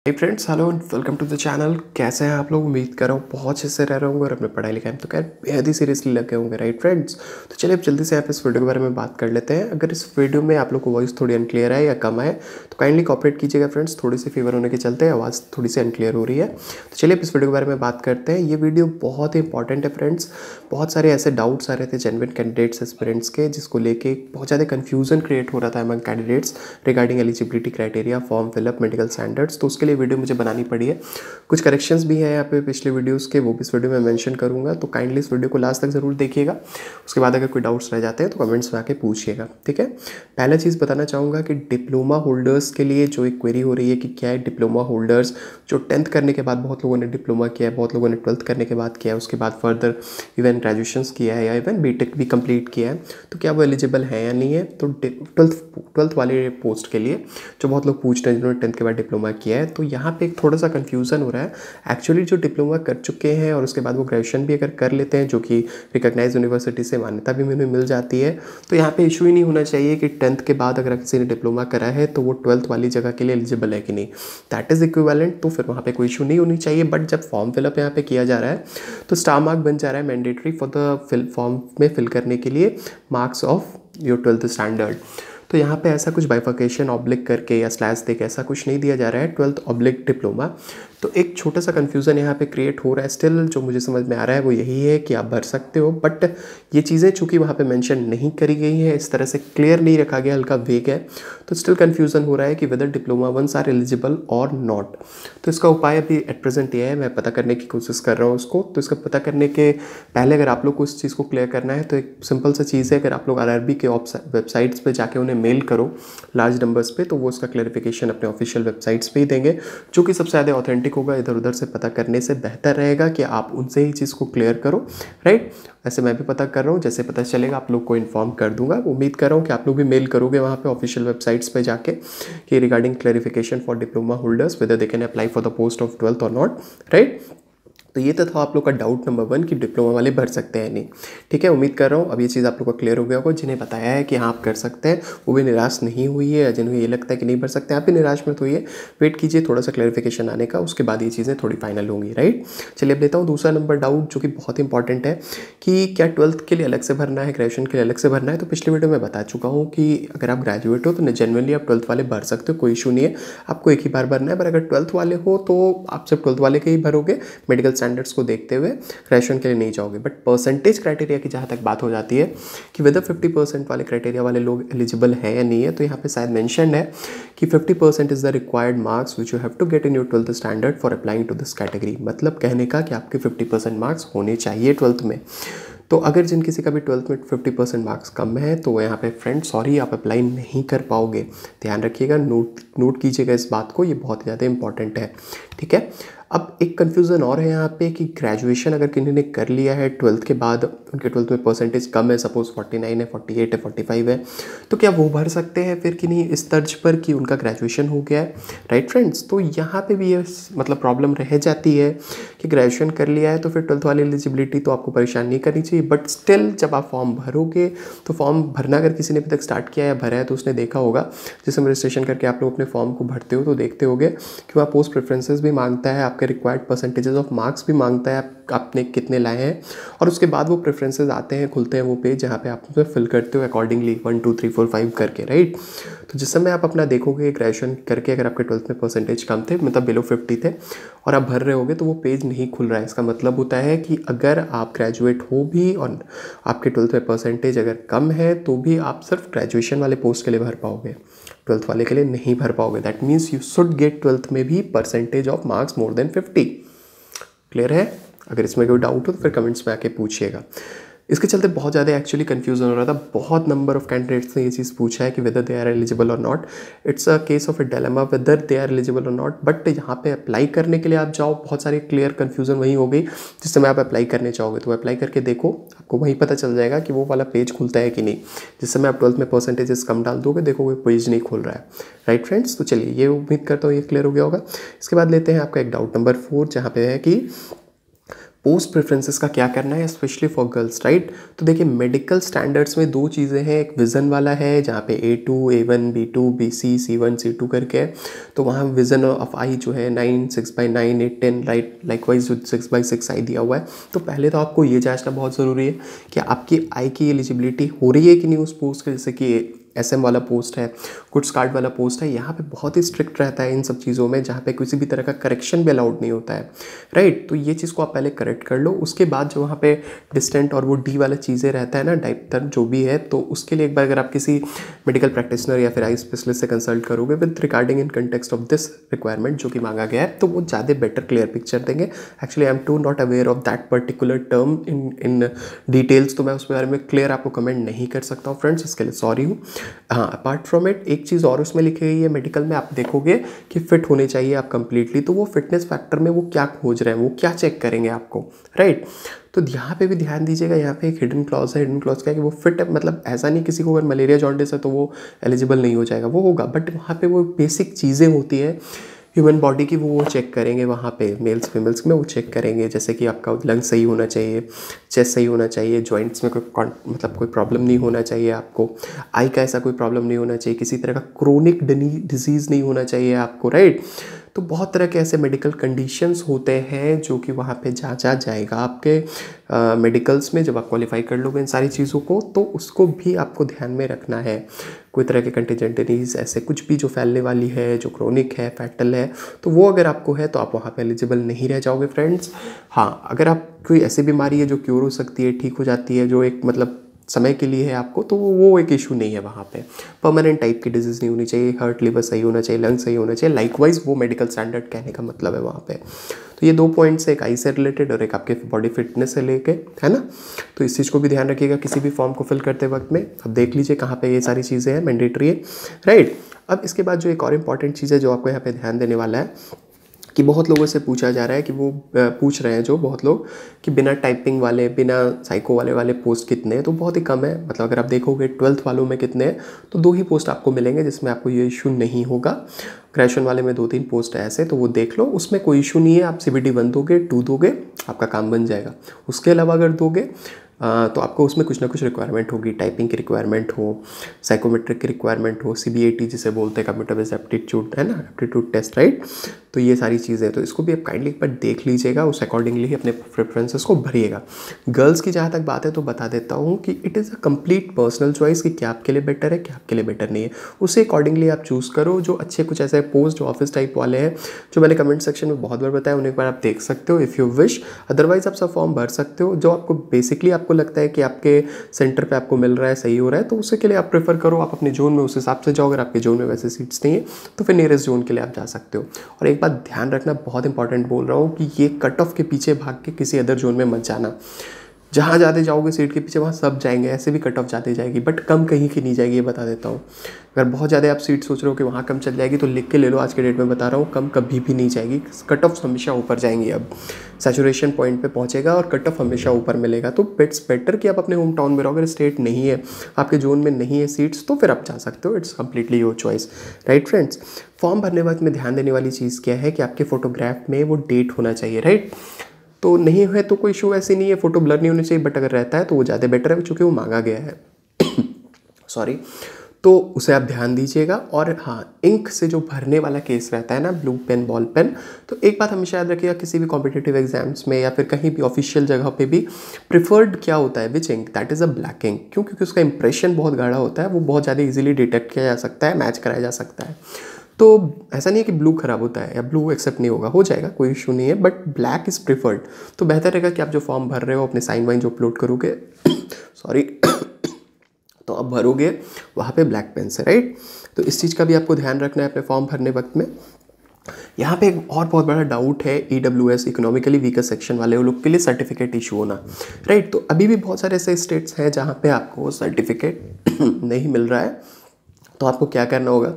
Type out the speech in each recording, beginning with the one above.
hey friends, hello and welcome to the channel. कैसे हैं आप लोग? उम्मीद कर रहा हूँ बहुत अच्छे से रह रहे होंगे और अपने पढ़ाई लिखाई में तो खैर बेहद ही सीरियसली लगे होंगे, राइट फ्रेंड्स। तो चलिए अब जल्दी से यहाँ पे इस वीडियो के बारे में बात कर लेते हैं। अगर इस वीडियो में आप लोग को वॉइस थोड़ी अनक्लियर है या कम है तो काइंडली कॉपरेट कीजिएगा फ्रेंड्स। थोड़ी सी फीवर होने के चलते आवाज़ थोड़ी सी अनक्लियर हो रही है। तो चलिए अब इस वीडियो के बारे में बात करते हैं। ये वीडियो बहुत ही इंपॉर्टेंट है फ्रेंड्स। बहुत सारे ऐसे डाउट्स आ रहे थे जेन्युइन कैंडिडेट्स एस्पिरेंट्स के, जिसको लेके बहुत ज़्यादा कन्फ्यूजन क्रिएट हो रहा था among candidates regarding eligibility criteria, form fill up, medical standards. तो उसके लिए वीडियो मुझे बनानी पड़ी है। कुछ करेक्शंस भी है यहाँ पे पिछले वीडियोस के, वो भी इस वीडियो में मेंशन करूंगा। तो काइंडली इस वीडियो को लास्ट तक जरूर देखिएगा। उसके बाद अगर कोई डाउट्स रह जाते हैं तो कमेंट्स में आके पूछिएगा, ठीक है। पहला चीज़ बताना चाहूँगा कि डिप्लोमा होल्डर्स के लिए जो एक क्वेरी हो रही है कि क्या है डिप्लोमा होल्डर्स जो 10th करने के बाद, बहुत लोगों ने डिप्लोमा किया है, बहुत लोगों ने 12th करने के बाद किया है, उसके बाद फर्दर इवन ग्रेजुएशन किया है या इवन बीटेक भी कंप्लीट किया है, तो क्या वो एलिजिबल है या नहीं है। तो 12th वाले पोस्ट के लिए जो बहुत लोग पूछ रहे हैं जिन्होंने 10th के बाद डिप्लोमा किया है, तो यहाँ पे एक थोड़ा सा कन्फ्यूज़न हो रहा है। एक्चुअली जो डिप्लोमा कर चुके हैं और उसके बाद वो ग्रेजुएशन भी अगर कर लेते हैं, जो कि रिकॉग्नाइज यूनिवर्सिटी से मान्यता भी उन्हें मिल जाती है, तो यहाँ पे इशू ही नहीं होना चाहिए कि 10th के बाद अगर किसी ने डिप्लोमा करा है तो वो 12th वाली जगह के लिए एलिजिबल है कि नहीं, दैट इज़ इक्विवेलेंट। तो फिर वहाँ पे कोई इशू नहीं होनी चाहिए। बट जब फॉर्म फिलअप यहाँ पे किया जा रहा है तो स्टार मार्क बन जा रहा है मैंडेटरी फॉर द फॉर्म में फिल करने के लिए marks of your 12th standard. तो यहाँ पे ऐसा कुछ बाइफर्केशन ऑब्लिक करके या स्लैश देके ऐसा कुछ नहीं दिया जा रहा है 12th ऑब्लिक डिप्लोमा। तो एक छोटा सा कन्फ्यूज़न यहाँ पे क्रिएट हो रहा है। स्टिल जो मुझे समझ में आ रहा है वो यही है कि आप भर सकते हो, बट ये चीज़ें चूँकि वहाँ पे मेंशन नहीं करी गई हैं, इस तरह से क्लियर नहीं रखा गया, हल्का वेग है, तो स्टिल कन्फ्यूज़न हो रहा है कि whether diploma ones are eligible और नॉट। तो इसका उपाय अभी एट प्रेजेंट ये है, मैं पता करने की कोशिश कर रहा हूँ उसको। तो इसका पता करने के पहले अगर आप लोग को इस चीज़ को क्लियर करना है तो एक सिंपल सा चीज़ है, अगर आप लोग RRB के वेबसाइट्स पर जाके उन्हें मेल करो लार्ज नंबर्स पे, तो वो उसका क्लैरिफिकेशन अपने ऑफिशियल वेबसाइट्स पे ही देंगे, जो कि सबसे ज़्यादा ऑथेंटिक होगा। इधर उधर से पता करने से बेहतर रहेगा कि आप उनसे ही चीज़ को क्लियर करो, राइट। ऐसे मैं भी पता कर रहा हूँ, जैसे पता चलेगा आप लोग को इन्फॉर्म कर दूंगा। उम्मीद कर रहा हूँ कि आप लोग भी मेल करोगे वहाँ पे ऑफिशियल वेबसाइट्स पे जाके कि regarding clarification for diploma holders whether they can apply for the post of 12th और नॉट, राइट। तो ये तो था आप लोग का डाउट नंबर 1 कि डिप्लोमा वाले भर सकते हैं नहीं, ठीक है। उम्मीद कर रहा हूँ अब ये चीज़ आप लोग का क्लियर हो गया होगा। जिन्हें बताया है कि हाँ आप कर सकते हैं वो भी निराश नहीं हुई है, जिन्हें ये लगता है कि नहीं भर सकते आप भी निराश मत होइए। वेट कीजिए थोड़ा सा क्लैरिफिकेशन आने का, उसके बाद ये चीज़ें थोड़ी फाइनल होंगी, राइट। चलिए अब लेता हूँ दूसरा नंबर डाउट जो कि बहुत इंपॉर्टेंट है कि क्या 12th के लिए अलग से भरना है, ग्रेजुएशन के लिए अलग से भरना है। तो पिछले वीडियो में बता चुका हूँ कि अगर आप ग्रेजुएट हो तो जनरली आप 12th वाले भर सकते हो, कोई इशू नहीं है, आपको एक ही बार भरना है। पर अगर 12th वाले हो तो आप सिर्फ 12th वाले के ही भरोगे, मेडिकल स्टैंडर्ड्स को देखते हुए ग्रेजुएशन के लिए नहीं जाओगे। बट परसेंटेज क्राइटेरिया की जहाँ तक बात हो जाती है कि वेदर 50% वाले क्राइटेरिया वाले लोग एलिजिबल है या नहीं है, तो यहाँ पे शायद मेंशन है कि 50% is the required marks which you have to get in your 12th standard for applying to this category. मतलब कहने का कि आपके 50% मार्क्स होने चाहिए 12th में। तो अगर जिन किसी का भी 12th में 50% मार्क्स कम है तो यहाँ पे फ्रेंड सॉरी आप अप्लाई नहीं कर पाओगे। ध्यान रखिएगा, नोट कीजिएगा इस बात को, ये बहुत ज़्यादा इंपॉर्टेंट है, ठीक है। अब एक कन्फ्यूज़न और है यहाँ पे कि ग्रेजुएशन अगर किसी ने कर लिया है 12th के बाद, उनके 12th में परसेंटेज कम है, सपोज 49 है, 48 है, 45 है, तो क्या वो भर सकते हैं फिर कि नहीं इस तर्ज पर कि उनका ग्रेजुएशन हो गया है, राइट फ्रेंड्स। तो यहाँ पे भी ये मतलब प्रॉब्लम रह जाती है कि ग्रेजुएशन कर लिया है तो फिर 12th वाली एलिजिबिलिटी तो आपको परेशान नहीं करनी चाहिए। बट स्टिल जब आप फॉर्म भरोगे तो फॉर्म भरना अगर किसी ने अभी तक स्टार्ट किया या भरा है तो उसने देखा होगा, जैसे रजिस्ट्रेशन करके आप लोग अपने फॉर्म को भरते हो तो देखते होगे कि वहाँ पोस्ट प्रेफरेंसेस भी मांगता है, आपके रिक्वायर्ड परसेंटेजेस ऑफ मार्क्स भी मांगता है, आपने कितने लाए हैं, और उसके बाद वो प्रेफरेंसेस आते हैं, खुलते हैं वो पेज जहाँ पे आप उसमें फिल करते हो अकॉर्डिंगली 1 2 3 4 5 करके, राइट। तो जिस समय आप अपना देखोगे ग्रेजुएशन करके अगर आपके 12th में परसेंटेज कम थे, मतलब बिलो 50 थे, और आप भर रहे होगे तो वो पेज नहीं खुल रहा है। इसका मतलब होता है कि अगर आप ग्रेजुएट हो भी और आपके 12th में परसेंटेज अगर कम है तो भी आप सिर्फ ग्रेजुएशन वाले पोस्ट के लिए भर पाओगे, 12th वाले के लिए नहीं भर पाओगे। That means you should get 12th में भी percentage of marks more than 50। Clear है? अगर इसमें कोई डाउट हो तो फिर कमेंट्स में आके पूछिएगा। इसके चलते बहुत ज़्यादा एक्चुअली कन्फ्यूजन हो रहा था। बहुत नंबर ऑफ कैंडिडेट्स ने ये चीज़ पूछा है कि वेदर दे आर एलिजिबल और not. It's a case of a dilemma whether they are eligible और नॉट। बट यहाँ पे अप्लाई करने के लिए आप जाओ, बहुत सारी क्लियर कन्फ्यूजन वही हो गई जिस समय आप अप्लाई करने चाहोगे। तो अप्लाई करके देखो, आपको वहीं पता चल जाएगा कि वो वाला पेज खुलता है कि नहीं। जिस समय आप 12th में परसेंटेजेस कम डाल दोगे देखोगे पेज नहीं खुल रहा है, राइट फ्रेंड्स। तो चलिए ये उम्मीद करता हूँ ये क्लियर हो गया होगा। इसके बाद लेते हैं आपका एक डाउट नंबर 4 जहाँ पे है कि पोस्ट प्रेफरेंसेस का क्या करना है, स्पेशली फॉर गर्ल्स, राइट। तो देखिए मेडिकल स्टैंडर्ड्स में दो चीज़ें हैं, एक विज़न वाला है जहाँ पे A2 A1 B2 BC C1 C2 करके है। तो वहाँ विज़न ऑफ आई जो है 9 6/9 8 10, राइट। लाइकवाइज 6/6 आई दिया हुआ है। तो पहले तो आपको ये जांचना बहुत ज़रूरी है कि आपकी आई की एलिजिबिलिटी हो रही है कि नहीं उस पोस्ट के, जैसे कि SM वाला पोस्ट है, गुड्स कार्ड वाला पोस्ट है। यहाँ पे बहुत ही स्ट्रिक्ट रहता है इन सब चीज़ों में, जहाँ पे किसी भी तरह का करेक्शन भी अलाउड नहीं होता है, राइट। तो ये चीज़ को आप पहले करेक्ट कर लो। उसके बाद जो वहाँ पे डिस्टेंट और वो D वाला चीज़ें रहता है ना, डायप्टर जो भी है, तो उसके लिए एक बार अगर आप किसी मेडिकल प्रैक्टिशनर या फिर आई स्पेशलिस्ट से कंसल्ट करोगे with regarding in context of this requirement जो कि मांगा गया है, तो वो ज़्यादा बेटर क्लियर पिक्चर देंगे। Actually I am too not aware of that particular term in details, तो मैं उसके बारे में क्लियर आपको कमेंट नहीं कर सकता हूँ फ्रेंड्स, इसके लिए सॉरी हूँ। हाँ, अपार्ट फ्रॉम इट एक चीज़ और उसमें लिखी गई है मेडिकल में, आप देखोगे कि फिट होने चाहिए आप कंप्लीटली। तो वो फिटनेस फैक्टर में वो क्या खोज रहे हैं, वो क्या चेक करेंगे आपको, राइट। तो यहाँ पे भी ध्यान दीजिएगा, यहाँ पे एक हिडन क्लॉज है। हिडन क्लॉज क्या है कि वो फिट है, मतलब ऐसा नहीं किसी को अगर मलेरिया जॉन्डिस है तो वो एलिजिबल नहीं हो जाएगा, वो होगा, बट वहाँ पे वो बेसिक चीज़ें होती हैं ह्यूमन बॉडी की, वो चेक करेंगे वहाँ पे मेल्स फीमेल्स में, वो चेक करेंगे। जैसे कि आपका लंग सही होना चाहिए, चेस्ट सही होना चाहिए, जॉइंट्स में कोई मतलब कोई प्रॉब्लम नहीं होना चाहिए आपको, आई का ऐसा कोई प्रॉब्लम नहीं होना चाहिए, किसी तरह का क्रोनिक डिजीज़ नहीं होना चाहिए आपको, राइट। तो बहुत तरह के ऐसे मेडिकल कंडीशंस होते हैं जो कि वहाँ पे जांचा जाएगा आपके मेडिकल्स में। जब आप क्वालिफाई कर लोगे इन सारी चीज़ों को, तो उसको भी आपको ध्यान में रखना है। कोई तरह के कंटीजेंट डिजीज ऐसे कुछ भी जो फैलने वाली है, जो क्रोनिक है, फैटल है, तो वो अगर आपको है तो आप वहाँ पे एलिजिबल नहीं रह जाओगे फ्रेंड्स। हाँ, अगर आप कोई ऐसी बीमारी है जो क्योर हो सकती है, ठीक हो जाती है, जो एक मतलब समय के लिए है आपको, तो वो एक इशू नहीं है वहाँ पे। परमानेंट टाइप की डिजीज़ नहीं होनी चाहिए, हार्ट लिवर सही होना चाहिए, लंग सही होना चाहिए, लाइकवाइज वो मेडिकल स्टैंडर्ड कहने का मतलब है वहाँ पे। तो ये 2 पॉइंट्स, एक आई से रिलेटेड और एक आपके बॉडी फिटनेस से लेके, है ना। तो इस चीज़ को भी ध्यान रखिएगा किसी भी फॉर्म को फिल करते वक्त में। अब देख लीजिए कहाँ पे ये सारी चीज़ें हैं, मैंडेटरी है, राइट। अब इसके बाद जो एक और इम्पॉर्टेंट चीज़ है जो आपको यहाँ पे ध्यान देने वाला है, कि बहुत लोगों से पूछा जा रहा है कि वो पूछ रहे हैं जो बहुत लोग कि बिना टाइपिंग वाले, बिना साइको वाले पोस्ट कितने हैं, तो बहुत ही कम है। मतलब अगर आप देखोगे 12th वालों में कितने हैं, तो 2 ही पोस्ट आपको मिलेंगे जिसमें आपको ये इशू नहीं होगा। ग्रेजुएशन वाले में 2-3 पोस्ट है ऐसे, तो वो देख लो, उसमें कोई इशू नहीं है। आप CBT 1 दोगे, 2 दोगे, आपका काम बन जाएगा। उसके अलावा अगर दोगे तो आपको उसमें कुछ ना कुछ रिक्वायरमेंट होगी, टाइपिंग की रिक्वायरमेंट हो, साइकोमेट्रिक की रिक्वायरमेंट हो, CBAT जिसे बोलते हैं, कंप्यूटर बेस्ड एप्टीट्यूड, है ना, एप्टीट्यूड टेस्ट, राइट। तो ये सारी चीज़ें, तो इसको भी आप काइंडली एक बार देख लीजिएगा, उस अकॉर्डिंगली ही अपने प्रेफरेंसेस को भरिएगा। गर्ल्स की जहाँ तक बात है तो बता देता हूँ कि it is a complete personal choice कि क्या आपके लिए बेटर है, क्या आपके लिए बेटर नहीं है। उसे अकॉर्डिंगली आप चूज़ करो। जो अच्छे कुछ ऐसे पोस्ट जो ऑफिस टाइप वाले हैं, जो मैंने कमेंट सेक्शन में बहुत बार बताया, उन्हें एक बार आप देख सकते हो इफ़ यू विश। अदरवाइज आप सब फॉर्म भर सकते हो जो आपको बेसिकली आपको लगता है कि आपके सेंटर पे आपको मिल रहा है, सही हो रहा है, तो उसके लिए आप प्रेफर करो। आप अपने जोन में उस हिसाब से जाओ। अगर आपके जोन में वैसे सीट्स नहीं है तो फिर नियरेस्ट जोन के लिए आप जा सकते हो। और एक बात ध्यान रखना, बहुत इंपॉर्टेंट बोल रहा हूँ, कि ये कट ऑफ के पीछे भाग के किसी अदर जोन में मत जाना। जहाँ ज़्यादा जाओगे सीट के पीछे, वहाँ सब जाएंगे, ऐसे भी कट ऑफ जाते जाएगी, बट कम कहीं की नहीं जाएगी, ये बता देता हूँ। अगर बहुत ज़्यादा आप सीट सोच रहे हो कि वहाँ कम चल जाएगी, तो लिख के ले लो, आज के डेट में बता रहा हूँ, कम कभी भी नहीं जाएगी। कट ऑफ हमेशा ऊपर जाएंगी। अब सैचुरेशन पॉइंट पे पहुँचेगा और कट ऑफ हमेशा ऊपर मिलेगा। तो इट्स बेटर कि आप अपने होम टाउन में रहो। अगर स्टेट नहीं है, आपके जोन में नहीं है सीट्स, तो फिर आप जा सकते हो। It's completely your choice, right friends. Form भरने वक्त में ध्यान देने वाली चीज़ क्या है कि आपके फोटोग्राफ में वो डेट होना चाहिए, राइट। तो नहीं है तो कोई इशू ऐसी नहीं है, फोटो ब्लर नहीं होनी चाहिए, बट अगर रहता है तो वो ज़्यादा बेटर है, चूँकि वो मांगा गया है। सॉरी। तो उसे आप ध्यान दीजिएगा। और हाँ, इंक से जो भरने वाला केस रहता है ना, ब्लू पेन, बॉल पेन, तो एक बात हमेशा याद रखिएगा, किसी भी कॉम्पिटिटिव एग्जाम्स में या फिर कहीं भी ऑफिशियल जगह पे भी प्रिफर्ड क्या होता है, which ink, that is a black ink. क्यों? क्योंकि उसका इंप्रेशन बहुत गाढ़ा होता है, वो बहुत ज़्यादा ईजिली डिटेक्ट किया जा सकता है, मैच कराया जा सकता है। तो ऐसा नहीं है कि ब्लू खराब होता है या ब्लू एक्सेप्ट नहीं होगा, हो जाएगा, कोई इशू नहीं है, बट ब्लैक इज़ प्रिफर्ड। तो बेहतर रहेगा कि आप जो फॉर्म भर रहे हो, अपने साइन वाइन जो अपलोड करोगे सॉरी तो आप भरोगे वहाँ पे ब्लैक पेन से, राइट। तो इस चीज़ का भी आपको ध्यान रखना है अपने फॉर्म भरने वक्त में। यहाँ पे एक और बहुत बड़ा डाउट है, EWS, इकोनॉमिकली वीकर सेक्शन वाले लोग के लिए सर्टिफिकेट इशू होना, राइट। तो अभी भी बहुत सारे ऐसे स्टेट्स हैं जहाँ पे आपको सर्टिफिकेट नहीं मिल रहा है। तो आपको क्या करना होगा,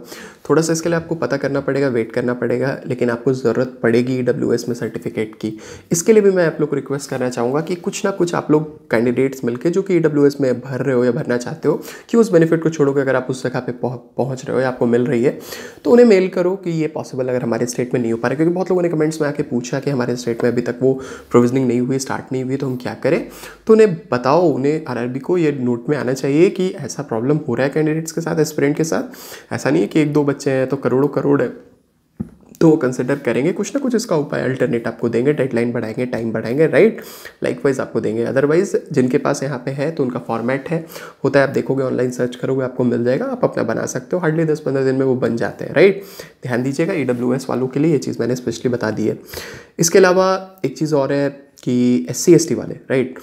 थोड़ा सा इसके लिए आपको पता करना पड़ेगा, वेट करना पड़ेगा, लेकिन आपको ज़रूरत पड़ेगी EWS में सर्टिफिकेट की। इसके लिए भी मैं आप लोग को रिक्वेस्ट करना चाहूँगा कि कुछ ना कुछ आप लोग कैंडिडेट्स मिलकर जो कि EWS में भर रहे हो या भरना चाहते हो, कि उस बेनिफिट को छोड़ो कि अगर आप उस जगह पे पहुँच रहे हो या आपको मिल रही है तो उन्हें मेल करो कि ये पॉसिबल अगर हमारे स्टेट में नहीं हो पा रहा, क्योंकि बहुत लोगों ने कमेंट्स में आके पूछा कि हमारे स्टेट में अभी तक वो प्रोविजनिंग नहीं हुई, स्टार्ट नहीं हुई, तो हम क्या करें। तो उन्हें बताओ, उन्हें RRB को ये नोट में आना चाहिए कि ऐसा प्रॉब्लम हो रहा है कैंडिडेट्स के साथ, एस्पिरेंट के साथ। ऐसा नहीं है कि एक दो बच्चे हैं तो करोड़ों करोड़ है, तो वो कंसिडर करेंगे, कुछ ना कुछ इसका उपाय अल्टरनेट आपको देंगे, डेडलाइन बढ़ाएंगे, टाइम बढ़ाएंगे, राइट, लाइकवाइज आपको देंगे। अदरवाइज जिनके पास यहाँ पे है तो उनका फॉर्मेट है, होता है, आप देखोगे ऑनलाइन सर्च करोगे आपको मिल जाएगा, आप अपना बना सकते हो, हार्डली 10-15 दिन में वो बन जाते हैं, राइट। ध्यान दीजिएगा, EWS वालों के लिए ये चीज़ मैंने स्पेशली बता दी है। इसके अलावा एक चीज़ और है कि SC ST वाले, राइट,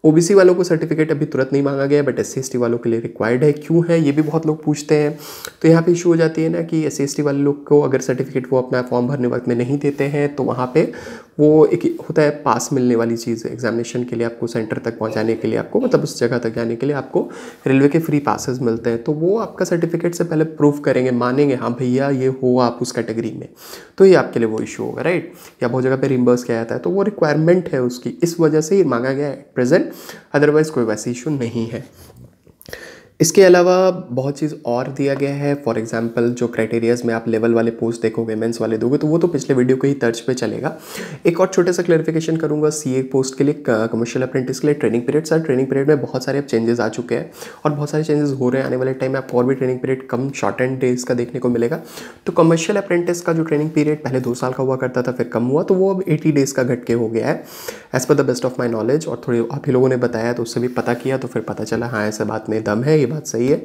OBC वालों को सर्टिफिकेट अभी तुरंत नहीं मांगा गया, बट SC ST वालों के लिए रिक्वायर्ड है। क्यों है ये भी बहुत लोग पूछते हैं। तो यहाँ पे इशू हो जाती है ना कि SC ST वाले लोग को अगर सर्टिफिकेट वो अपना फॉर्म भरने वक्त में नहीं देते हैं तो वहाँ पे वो एक होता है पास मिलने वाली चीज़, एग्जामिनेशन के लिए आपको सेंटर तक पहुँचाने के लिए, आपको मतलब उस जगह तक जाने के लिए आपको रेलवे के फ्री पासेस मिलते हैं। तो वो आपका सर्टिफिकेट से पहले प्रूफ करेंगे, मानेंगे हाँ भैया ये हो आप उस कैटेगरी में, तो ये आपके लिए वो इशू होगा, राइट। या बहुत जगह पे रिम्बर्स किया जाता है, तो वो रिक्वायरमेंट है उसकी, इस वजह से ये मांगा गया है प्रेजेंट, अदरवाइज़ कोई वैसी इशू नहीं है। इसके अलावा बहुत चीज़ और दिया गया है। फॉर एग्जांपल जो क्राइटेरियाज़ में आप लेवल वाले पोस्ट देखोगे, मेंस वाले दोगे, तो वो तो पिछले वीडियो के ही तर्ज पे चलेगा। एक और छोटा सा क्लैरिफिकेशन करूंगा, CA पोस्ट के लिए, कमर्शियल अप्रेंटिस के लिए training period. Sir training period में बहुत सारे अब चेंजेस आ चुके हैं और बहुत सारे चेंजेस हो रहे हैं। आने वाले टाइम में आपको और भी training period come short and days का देखने को मिलेगा। तो कमर्शियल अप्रेंटिस का जो ट्रेनिंग पीरियड पहले 2 साल का हुआ करता था, फिर कम हुआ, तो वो अब 80 डेज़ का घट के हो गया है, as per the best of my knowledge. और थोड़ी आप ही लोगों ने बताया तो उससे भी पता किया, तो फिर पता चला हाँ ऐसा बात में दम है, ये बात सही है।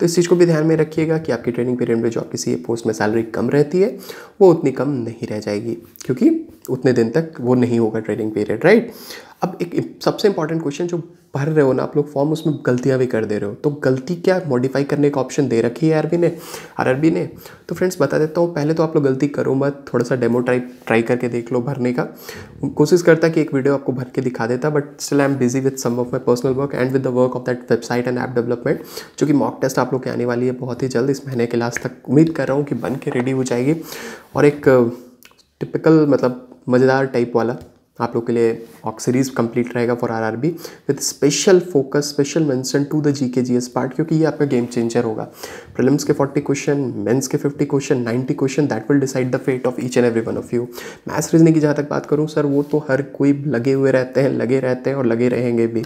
तो इस चीज़ को भी ध्यान में रखिएगा कि आपकी ट्रेनिंग पीरियड में जो आपकी CA पोस्ट में सैलरी कम रहती है वो उतनी कम नहीं रह जाएगी, क्योंकि उतने दिन तक वो नहीं होगा ट्रेनिंग पीरियड, राइट। अब एक सबसे इंपॉर्टेंट क्वेश्चन, जो भर रहे हो ना आप लोग फॉर्म, उसमें गलतियां भी कर दे रहे हो, तो गलती क्या मॉडिफाई करने का ऑप्शन दे रखी है RRB ने। तो फ्रेंड्स बता देता हूँ, पहले तो आप लोग गलती करो मत, थोड़ा सा डेमो ट्राई करके देख लो भरने का। कोशिश करता कि एक वीडियो आपको भर के दिखा देता, but still I am busy with some of my personal work and with the work of that website and app development, जो कि मॉक टेस्ट आप लोग के आने वाली है बहुत ही जल्द, इस महीने के लास्ट तक उम्मीद कर रहा हूँ कि बन के रेडी हो जाएगी। और एक टिपिकल मतलब मज़ेदार टाइप वाला आप लोग के लिए मॉक सीरीज कंप्लीट रहेगा for RRB with special focus, special mention to the GK GS part, क्योंकि ये आपका गेम चेंजर होगा। प्रीलिम्स के 40 क्वेश्चन, मेंस के 50 question, 90 question, that will decide the fate of each and every one of you. Maths reasoning की जहाँ तक बात करूँ सर, वो तो हर कोई लगे हुए रहते हैं, लगे रहते हैं और लगे रहेंगे भी,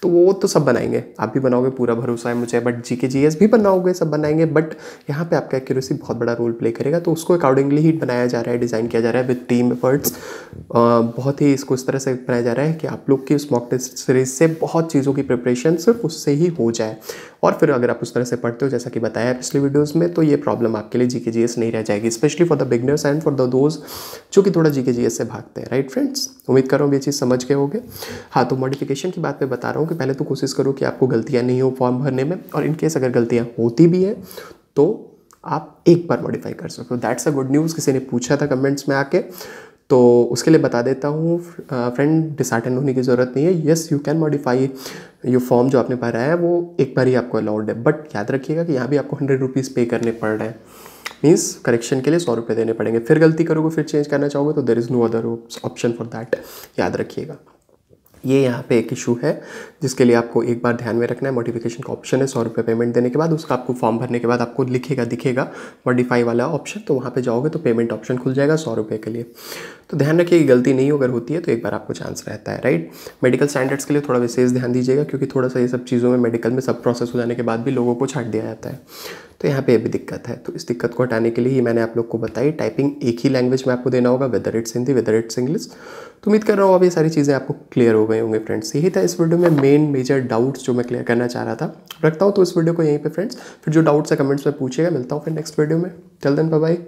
तो वो तो सब बनाएंगे, आप भी बनाओगे, पूरा भरोसा है मुझे। बट GK GS भी बनाओगे, सब बनाएंगे, बट यहाँ पे आपका एक्यूरेसी बहुत बड़ा रोल प्ले करेगा, तो उसको अकॉर्डिंगली ही बनाया जा रहा है, डिज़ाइन किया जा रहा है विद टीम एफर्ट्स। बहुत ही इसको इस तरह से बनाया जा रहा है कि आप लोग की उस मॉक टेस्ट सीरीज से बहुत चीज़ों की प्रिपरेशन सिर्फ उससे ही हो जाए, और फिर अगर आप उस तरह से पढ़ते हो जैसा कि बताया है पिछले वीडियोज़ में, तो ये प्रॉब्लम आपके लिए GK GS नहीं रह जाएगी, specially for the beginners and for the those जो कि थोड़ा GK GS से भागते हैं, राइट फ्रेंड्स। उम्मीद कर रहा हूँ ये चीज़ समझ गए होंगे। हाँ, तो मॉडिफिकेशन की बात मैं बता रहा हूँ कि पहले तो कोशिश करो कि आपको गलतियाँ नहीं हो फॉर्म भरने में, और इनकेस अगर गलतियाँ होती भी हैं तो आप एक बार मॉडिफाई कर सकते हो। That's a good news. किसी ने पूछा था कमेंट्स में आके, तो उसके लिए बता देता हूँ फ्रेंड, डिसहार्टन होने की ज़रूरत नहीं है। येस, यू कैन मॉडिफाई ये फॉर्म जो आपने भरा है वो एक बार ही आपको अलाउड है, बट याद रखिएगा कि यहाँ भी आपको 100 रुपीज़ पे करने पड़ रहे हैं, मीन्स करेक्शन के लिए 100 रुपये देने पड़ेंगे। फिर गलती करोगे, फिर चेंज करना चाहोगे तो there is no other option for that, याद रखिएगा। ये यहाँ पे एक इशू है जिसके लिए आपको एक बार ध्यान में रखना है। मॉडिफिकेशन का ऑप्शन है 100 रुपये पेमेंट देने के बाद, उसका आपको फॉर्म भरने के बाद आपको दिखेगा मॉडिफाई वाला ऑप्शन, तो वहाँ पे जाओगे तो पेमेंट ऑप्शन खुल जाएगा 100 रुपये के लिए। तो ध्यान रखिए कि गलती नहीं अगर होती है तो एक बार आपको चांस रहता है, राइट। मेडिकल स्टैंडर्ड्स के लिए थोड़ा विशेष ध्यान दीजिएगा, क्योंकि थोड़ा सा ये सब चीज़ों में मेडिकल में सब प्रोसेस हो जाने के बाद भी लोगों को छाट दिया जाता है, तो यहाँ पे भी दिक्कत है। तो इस दिक्कत को हटाने के लिए ही मैंने आप लोग को बताई, टाइपिंग एक ही लैंग्वेज में आपको देना होगा, whether it's Hindi whether it's English. तो उम्मीद कर रहा हूँ अब ये सारी चीज़ें आपको क्लियर हो गए होंगे फ्रेंड्स। यही था इस वीडियो में मेन मेजर डाउट्स जो मैं क्लियर करना चाह रहा था। रखता हूँ तो इस वीडियो को यहीं पे फ्रेंड्स, फिर जो डाउट्स है कमेंट्स में पूछिएगा। मिलता हूँ फिर नेक्स्ट वीडियो में, टिल देन बाय बाय।